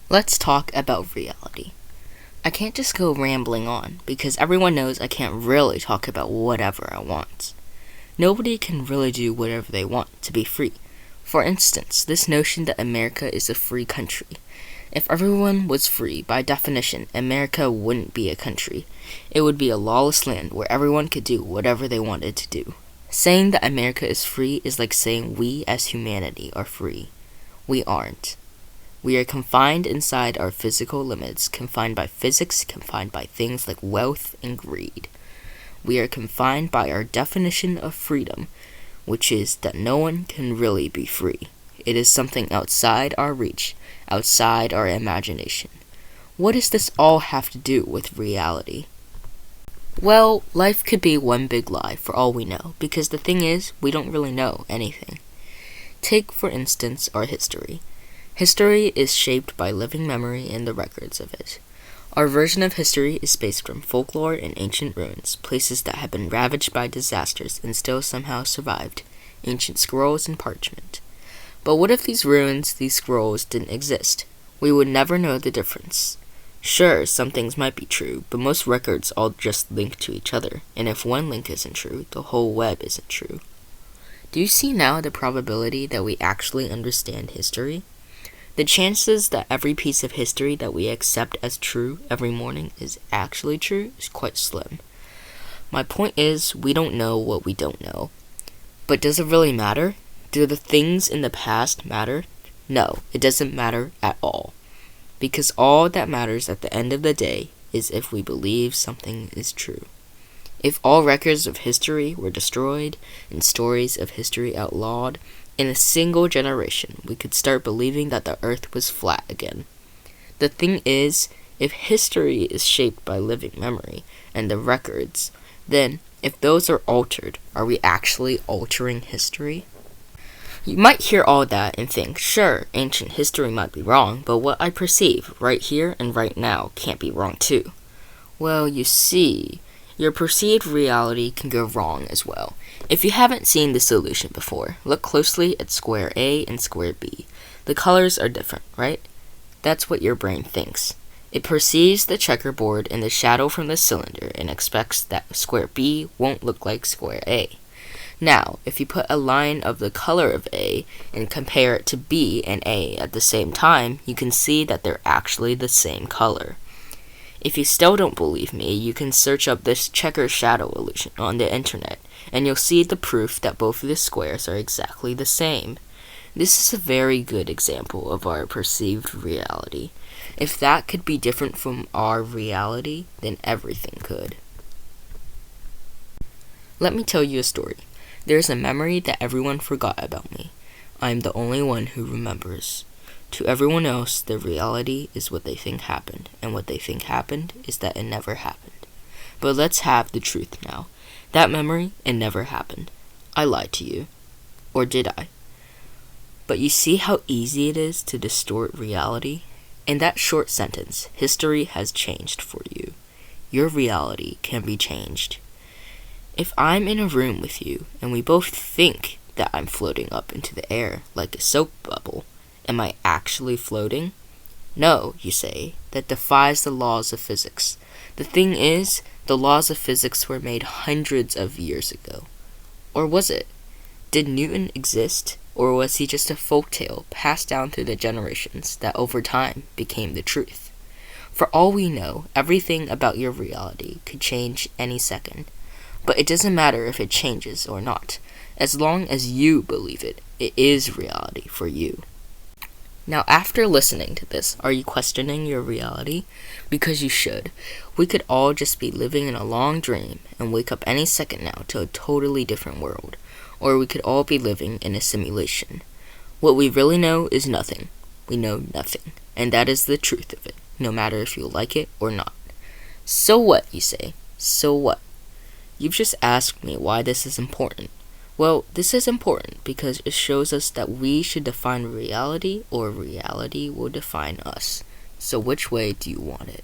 Let's talk about reality. I can't just go rambling on because everyone knows I can't really talk about whatever I want. Nobody can really do whatever they want to be free. For instance, this notion that America is a free country. If everyone was free, by definition, America wouldn't be a country. It would be a lawless land where everyone could do whatever they wanted to do. Saying that America is free is like saying we as humanity are free. We aren't. We are confined inside our physical limits, confined by physics, confined by things like wealth and greed. We are confined by our definition of freedom, which is that no one can really be free. It is something outside our reach, outside our imagination. What does this all have to do with reality? Well, life could be one big lie for all we know, because the thing is, we don't really know anything. Take, for instance, our history. History is shaped by living memory and the records of it. Our version of history is based from folklore and ancient ruins, places that have been ravaged by disasters and still somehow survived, ancient scrolls and parchment. But what if these ruins, these scrolls, didn't exist? We would never know the difference. Sure, some things might be true, but most records all just link to each other, and if one link isn't true, the whole web isn't true. Do you see now the probability that we actually understand history? The chances that every piece of history that we accept as true every morning is actually true is quite slim. My point is, we don't know what we don't know. But does it really matter? Do the things in the past matter? No, it doesn't matter at all. Because all that matters at the end of the day is if we believe something is true. If all records of history were destroyed and stories of history outlawed, in a single generation, we could start believing that the earth was flat again. The thing is, if history is shaped by living memory and the records, then, if those are altered, are we actually altering history? You might hear all that and think, sure, ancient history might be wrong, but what I perceive right here and right now can't be wrong too. Well, you see, your perceived reality can go wrong as well. If you haven't seen this illusion before, look closely at square A and square B. The colors are different, right? That's what your brain thinks. It perceives the checkerboard in the shadow from the cylinder and expects that square B won't look like square A. Now, if you put a line of the color of A and compare it to B and A at the same time, you can see that they're actually the same color. If you still don't believe me, you can search up this checker shadow illusion on the internet, and you'll see the proof that both of the squares are exactly the same. This is a very good example of our perceived reality. If that could be different from our reality, then everything could. Let me tell you a story. There's a memory that everyone forgot about me. I'm the only one who remembers. To everyone else, the reality is what they think happened, and what they think happened is that it never happened. But let's have the truth now. That memory, it never happened. I lied to you. Or did I? But you see how easy it is to distort reality? In that short sentence, history has changed for you. Your reality can be changed. If I'm in a room with you, and we both think that I'm floating up into the air like a soap bubble, am I actually floating? No, you say, that defies the laws of physics. The thing is, the laws of physics were made hundreds of years ago. Or was it? Did Newton exist, or was he just a folktale passed down through the generations that over time became the truth? For all we know, everything about your reality could change any second. But it doesn't matter if it changes or not. As long as you believe it, it is reality for you. Now, after listening to this, are you questioning your reality? Because you should. We could all just be living in a long dream and wake up any second now to a totally different world. Or we could all be living in a simulation. What we really know is nothing. We know nothing. And that is the truth of it, no matter if you like it or not. So what, you say? So what? You've just asked me why this is important. Well, this is important because it shows us that we should define reality or reality will define us. So which way do you want it?